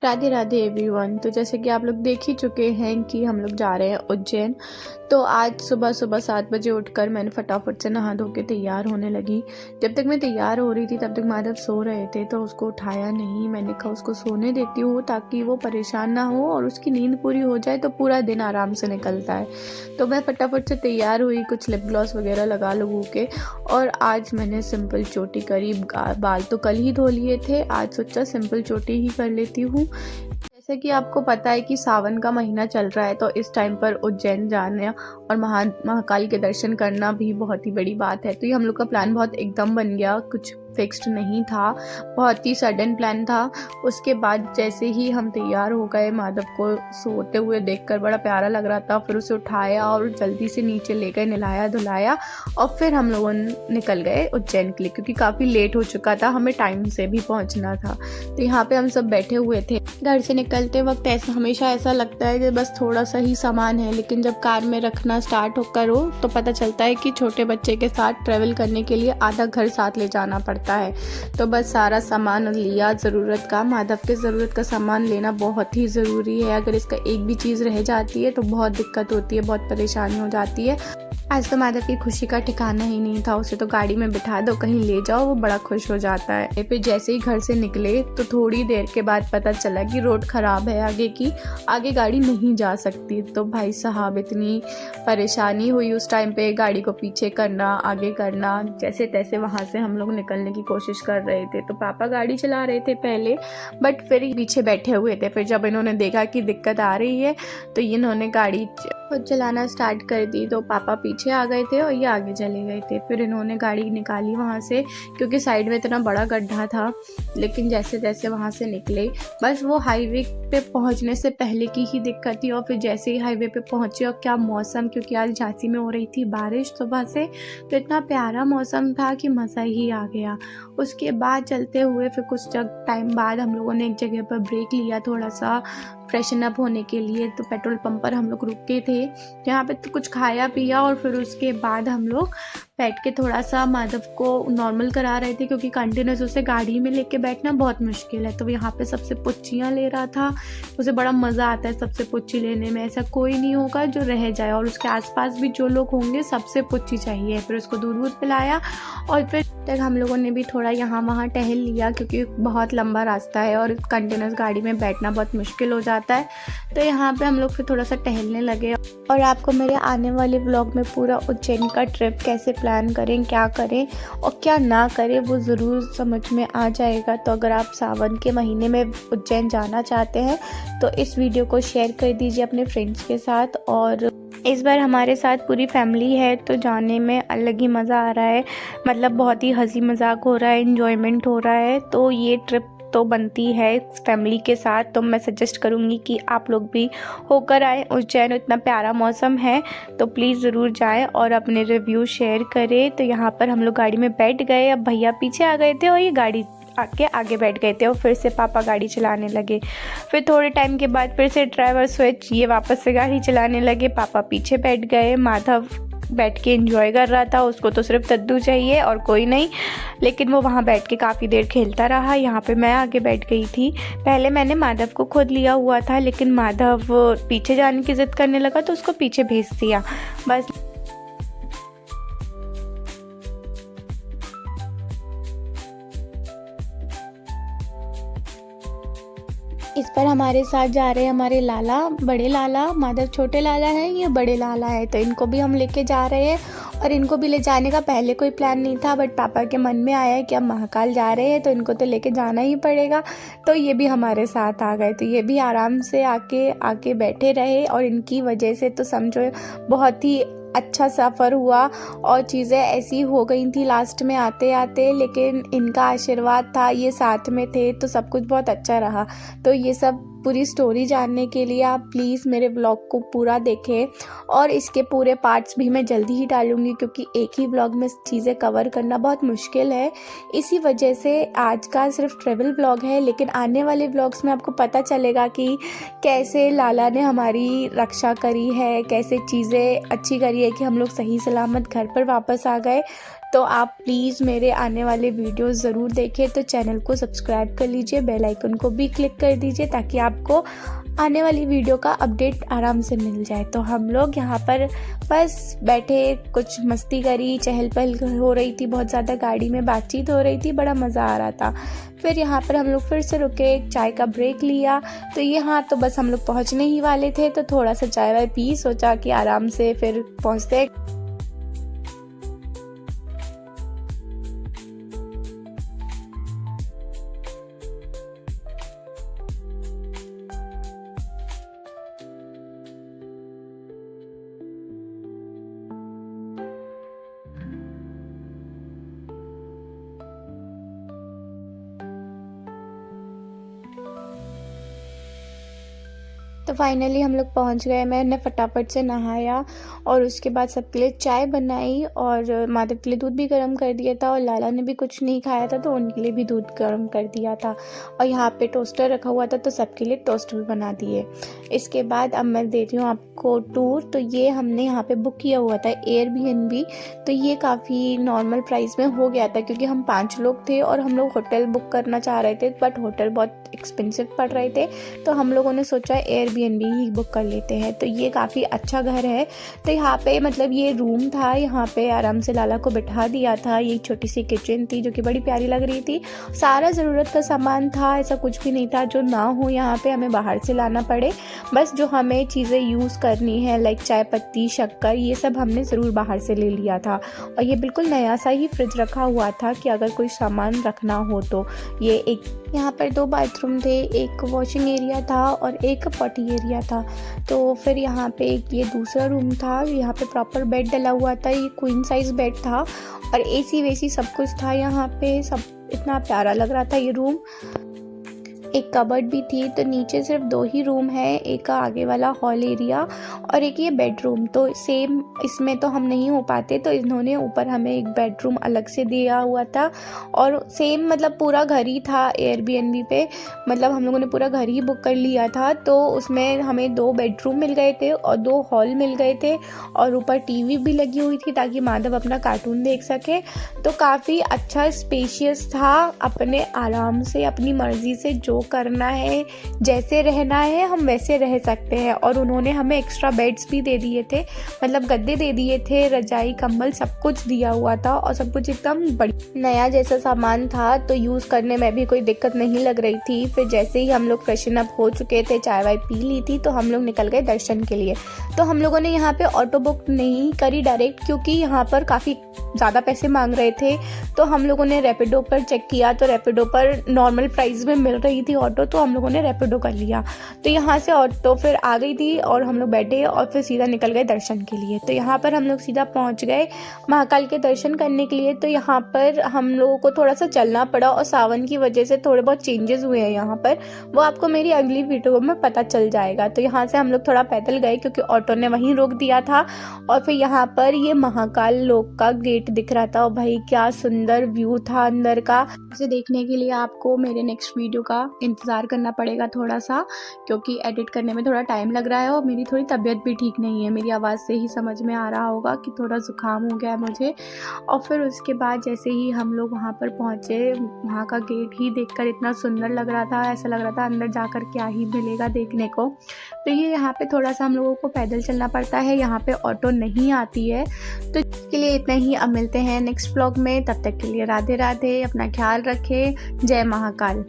Radhe Radhe everyone. तो जैसे कि आप लोग देख ही चुके हैं कि हम लोग जा रहे हैं उज्जैन। तो आज सुबह सुबह 7 बजे उठकर मैंने फटाफट से नहा धो के तैयार होने लगी। जब तक मैं तैयार हो रही थी तब तक माधव सो रहे थे, तो उसको उठाया नहीं। मैंने कहा उसको सोने देती हूँ ताकि वो परेशान ना हो और उसकी नींद पूरी हो जाए तो पूरा दिन आराम से निकलता है। तो मैं फटाफट से तैयार हुई, कुछ लिप ग्लॉस वगैरह लगा लगू के, और आज मैंने सिंपल चोटी करी। बाल तो कल ही धो लिए थे, आज सोचा सिंपल चोटी ही कर लेती हूँ। जैसे कि आपको पता है कि सावन का महीना चल रहा है, तो इस टाइम पर उज्जैन जाना और महाकाल के दर्शन करना भी बहुत ही बड़ी बात है। तो ये हम लोग का प्लान बहुत एकदम बन गया, कुछ फिक्स्ड नहीं था, बहुत ही सडन प्लान था। उसके बाद जैसे ही हम तैयार हो गए, माधव को सोते हुए देखकर बड़ा प्यारा लग रहा था, फिर उसे उठाया और जल्दी से नीचे ले गए, नहलाया धुलाया, और फिर हम लोग निकल गए उज्जैन के लिए, क्योंकि काफ़ी लेट हो चुका था, हमें टाइम से भी पहुंचना था। तो यहाँ पे हम सब बैठे हुए थे। घर से निकलते वक्त हमेशा ऐसा लगता है कि बस थोड़ा सा ही सामान है, लेकिन जब कार में रखना स्टार्ट होकर हो तो पता चलता है कि छोटे बच्चे के साथ ट्रैवल करने के लिए आधा घर साथ ले जाना पड़ता है। तो बस सारा सामान लिया ज़रूरत का। माधव के ज़रूरत का सामान लेना बहुत ही ज़रूरी है, अगर इसका एक भी चीज़ रह जाती है तो बहुत दिक्कत होती है, बहुत परेशानी हो जाती है। आज तो माधव की खुशी का ठिकाना ही नहीं था। उसे तो गाड़ी में बिठा दो, कहीं ले जाओ, वो बड़ा खुश हो जाता है। फिर जैसे ही घर से निकले तो थोड़ी देर के बाद पता चला कि रोड ख़राब है आगे गाड़ी नहीं जा सकती। तो भाई साहब इतनी परेशानी हुई उस टाइम पे, गाड़ी को पीछे करना, आगे करना, जैसे तैसे वहाँ से हम लोग निकलने की कोशिश कर रहे थे। तो पापा गाड़ी चला रहे थे पहले, बट फिर पीछे बैठे हुए थे। फिर जब इन्होंने देखा कि दिक्कत आ रही है तो इन्होंने गाड़ी खुद चलाना स्टार्ट कर दी। तो पापा पीछे आ गए थे और ये आगे चले गए थे। फिर इन्होंने गाड़ी निकाली वहाँ से, क्योंकि साइड में इतना बड़ा गड्ढा था। लेकिन जैसे तैसे वहाँ से निकले। बस वो हाईवे पे पहुँचने से पहले की ही दिक्कत थी, और फिर जैसे ही हाईवे पे पहुँचे, और क्या मौसम, क्योंकि आज झांसी में हो रही थी बारिश सुबह से, तो इतना प्यारा मौसम था कि मज़ा ही आ गया। उसके बाद चलते हुए फिर कुछ टाइम बाद हम लोगों ने एक जगह पर ब्रेक लिया, थोड़ा सा फ्रेशन अप होने के लिए। तो पेट्रोल पंप पर हम लोग रुके थे, यहाँ पे तो कुछ खाया पिया, और फिर उसके बाद हम लोग बैठ के थोड़ा सा माधव को नॉर्मल करा रहे थे, क्योंकि कंटिन्यूस उसे गाड़ी में लेके बैठना बहुत मुश्किल है। तो यहाँ पे सबसे पुच्चियाँ ले रहा था, उसे बड़ा मज़ा आता है सबसे पुच्ची लेने में। ऐसा कोई नहीं होगा जो रह जाए, और उसके आसपास भी जो लोग होंगे सबसे पुच्ची चाहिए। फिर उसको दूध वूध पिलाया, और फिर तक हम लोगों ने भी थोड़ा यहाँ वहाँ टहल लिया, क्योंकि बहुत लंबा रास्ता है और कंटिन्यूस गाड़ी में बैठना बहुत मुश्किल हो जाता है। तो यहाँ पे हम लोग फिर थोड़ा सा टहलने लगे। और आपको मेरे आने वाले व्लॉग में पूरा उज्जैन का ट्रिप कैसे प्लान करें, क्या करें और क्या ना करें, वो ज़रूर समझ में आ जाएगा। तो अगर आप सावन के महीने में उज्जैन जाना चाहते हैं तो इस वीडियो को शेयर कर दीजिए अपने फ्रेंड्स के साथ। और इस बार हमारे साथ पूरी फैमिली है, तो जाने में अलग ही मज़ा आ रहा है, मतलब बहुत ही हंसी मजाक हो रहा है, एंजॉयमेंट हो रहा है। तो ये ट्रिप तो बनती है फैमिली के साथ, तो मैं सजेस्ट करूँगी कि आप लोग भी होकर आए उज्जैन। इतना प्यारा मौसम है, तो प्लीज़ ज़रूर जाएं और अपने रिव्यू शेयर करें। तो यहाँ पर हम लोग गाड़ी में बैठ गए, अब भैया पीछे आ गए थे और ये गाड़ी आगे बैठ गए थे, और फिर से पापा गाड़ी चलाने लगे। फिर थोड़े टाइम के बाद फिर से ड्राइवर स्विच, ये वापस से गाड़ी चलाने लगे, पापा पीछे बैठ गए। माधव बैठ के एंजॉय कर रहा था, उसको तो सिर्फ दद्दू चाहिए और कोई नहीं, लेकिन वो वहाँ बैठ के काफ़ी देर खेलता रहा। यहाँ पे मैं आगे बैठ गई थी। पहले मैंने माधव को खुद लिया हुआ था, लेकिन माधव पीछे जाने की ज़िद करने लगा तो उसको पीछे भेज दिया बस। इस पर हमारे साथ जा रहे हैं हमारे लाला, बड़े लाला। माधव छोटे लाला हैं, ये बड़े लाला है, तो इनको भी हम लेके जा रहे हैं। और इनको भी ले जाने का पहले कोई प्लान नहीं था, बट पापा के मन में आया है कि अब महाकाल जा रहे हैं तो इनको तो लेके जाना ही पड़ेगा। तो ये भी हमारे साथ आ गए, तो ये भी आराम से आके बैठे रहे, और इनकी वजह से तो समझो बहुत ही अच्छा सफ़र हुआ। और चीज़ें ऐसी हो गई थी लास्ट में आते आते, लेकिन इनका आशीर्वाद था, ये साथ में थे, तो सब कुछ बहुत अच्छा रहा। तो ये सब पूरी स्टोरी जानने के लिए आप प्लीज़ मेरे ब्लॉग को पूरा देखें, और इसके पूरे पार्ट्स भी मैं जल्दी ही डालूँगी, क्योंकि एक ही ब्लॉग में चीज़ें कवर करना बहुत मुश्किल है। इसी वजह से आज का सिर्फ ट्रैवल ब्लॉग है, लेकिन आने वाले ब्लॉग्स में आपको पता चलेगा कि कैसे लाला ने हमारी रक्षा करी है, कैसे चीज़ें अच्छी करी है कि हम लोग सही सलामत घर पर वापस आ गए। तो आप प्लीज़ मेरे आने वाले वीडियोस ज़रूर देखें। तो चैनल को सब्सक्राइब कर लीजिए, बेल आइकन को भी क्लिक कर दीजिए ताकि आपको आने वाली वीडियो का अपडेट आराम से मिल जाए। तो हम लोग यहाँ पर बस बैठे, कुछ मस्ती करी, चहल पहल हो रही थी, बहुत ज़्यादा गाड़ी में बातचीत हो रही थी, बड़ा मज़ा आ रहा था। फिर यहाँ पर हम लोग फिर से रुके, चाय का ब्रेक लिया। तो यहाँ तो बस हम लोग पहुँचने ही वाले थे, तो थोड़ा सा चाय वाय पी, सोचा कि आराम से फिर पहुँचते। तो फाइनली हम लोग पहुंच गए। मैंने फटाफट से नहाया और उसके बाद सबके लिए चाय बनाई और माधव के लिए दूध भी गर्म कर दिया था, और लाला ने भी कुछ नहीं खाया था तो उनके लिए भी दूध गर्म कर दिया था। और यहाँ पे टोस्टर रखा हुआ था तो सबके लिए टोस्ट भी बना दिए। इसके बाद अब मैं देती हूँ आपको टूर। तो ये हमने यहाँ पे बुक किया हुआ था एयरबीएनबी। तो ये काफ़ी नॉर्मल प्राइस में हो गया था क्योंकि हम 5 लोग थे और हम लोग होटल बुक करना चाह रहे थे, बट होटल बहुत एक्सपेंसिव पड़ रहे थे। तो हम लोगों ने सोचा एयरबीएनबी ही बुक कर लेते हैं। तो ये काफ़ी अच्छा घर है। तो यहाँ पे मतलब ये रूम था, यहाँ पे आराम से लाला को बिठा दिया था। ये छोटी सी किचन थी जो कि बड़ी प्यारी लग रही थी। सारा ज़रूरत का सामान था, ऐसा कुछ भी नहीं था जो ना हो यहाँ पे हमें बाहर से लाना पड़े। बस जो हमें चीज़ें यूज़ करनी है लाइक चाय पत्ती, शक्कर, ये सब हमने ज़रूर बाहर से ले लिया था। और ये बिल्कुल नया सा ही फ्रिज रखा हुआ था कि अगर कोई सामान रखना हो तो। ये एक यहाँ पर 2 बाथरूम थे, एक वॉशिंग एरिया था और एक पॉटी एरिया था। तो फिर यहाँ पे ये दूसरा रूम था, यहाँ पे प्रॉपर बेड डला हुआ था, ये क्वीन साइज बेड था और एसी वेसी सब कुछ था यहाँ पे। सब इतना प्यारा लग रहा था ये रूम। एक कबर्ड भी थी। तो नीचे सिर्फ 2 ही रूम है, एक आगे वाला हॉल एरिया और एक ये बेडरूम। तो सेम इसमें तो हम नहीं हो पाते, तो इन्होंने ऊपर हमें एक बेडरूम अलग से दिया हुआ था। और सेम मतलब पूरा घर ही था एयरबीएनबी पे, मतलब हम लोगों ने पूरा घर ही बुक कर लिया था। तो उसमें हमें 2 बेडरूम मिल गए थे और 2 हॉल मिल गए थे और ऊपर टीवी भी लगी हुई थी ताकि माधव अपना कार्टून देख सके। तो काफ़ी अच्छा स्पेशियस था, अपने आराम से अपनी मर्जी से जो करना है, जैसे रहना है हम वैसे रह सकते हैं। और उन्होंने हमें एक्स्ट्रा बेड्स भी दे दिए थे, मतलब गद्दे दे दिए थे, रजाई कंबल सब कुछ दिया हुआ था और सब कुछ एकदम नया जैसा सामान था। तो यूज़ करने में भी कोई दिक्कत नहीं लग रही थी। फिर जैसे ही हम लोग फ्रेशन अप हो चुके थे, चाय वाय पी ली थी, तो हम लोग निकल गए दर्शन के लिए। तो हम लोगों ने यहाँ पे ऑटो बुक नहीं करी डायरेक्ट, क्योंकि यहाँ पर काफ़ी ज़्यादा पैसे मांग रहे थे। तो हम लोगों ने रैपिडो पर चेक किया, तो रैपिडो पर नॉर्मल प्राइस में मिल रही थी ऑटो, तो हम लोगों ने रैपिडो कर लिया। तो यहाँ से ऑटो फिर आ गई थी और हम लोग बैठे और फिर सीधा निकल गए दर्शन के लिए। तो यहाँ पर हम लोग सीधा पहुँच गए महाकाल के दर्शन करने के लिए। तो यहाँ पर हम लोगों को थोड़ा सा चलना पड़ा और सावन की वजह से थोड़े बहुत चेंजेस हुए हैं यहाँ पर, वो आपको मेरी अगली वीडियो में पता चल जाएगा। तो यहाँ से हम लोग थोड़ा पैदल गए क्योंकि ऑटो ने वहीं रोक दिया था। और फिर यहाँ पर ये महाकाल लोक का गेट दिख रहा था और भाई क्या सुंदर व्यू था अंदर का। इसे देखने के लिए आपको मेरे नेक्स्ट वीडियो का इंतज़ार करना पड़ेगा थोड़ा सा, क्योंकि एडिट करने में थोड़ा टाइम लग रहा है और मेरी थोड़ी तबीयत भी ठीक नहीं है। मेरी आवाज़ से ही समझ में आ रहा होगा कि थोड़ा ज़ुकाम हो गया है मुझे। और फिर उसके बाद जैसे ही हम लोग वहाँ पर पहुँचे, वहाँ का गेट ही देखकर इतना सुंदर लग रहा था, ऐसा लग रहा था अंदर जाकर क्या ही मिलेगा देखने को। तो ये यहाँ पे थोड़ा सा हम लोगों को पैदल चलना पड़ता है, यहाँ पे ऑटो नहीं आती है। तो इसके लिए इतना ही, अब मिलते हैं नेक्स्ट व्लॉग में। तब तक के लिए राधे राधे, अपना ख्याल रखें, जय महाकाल।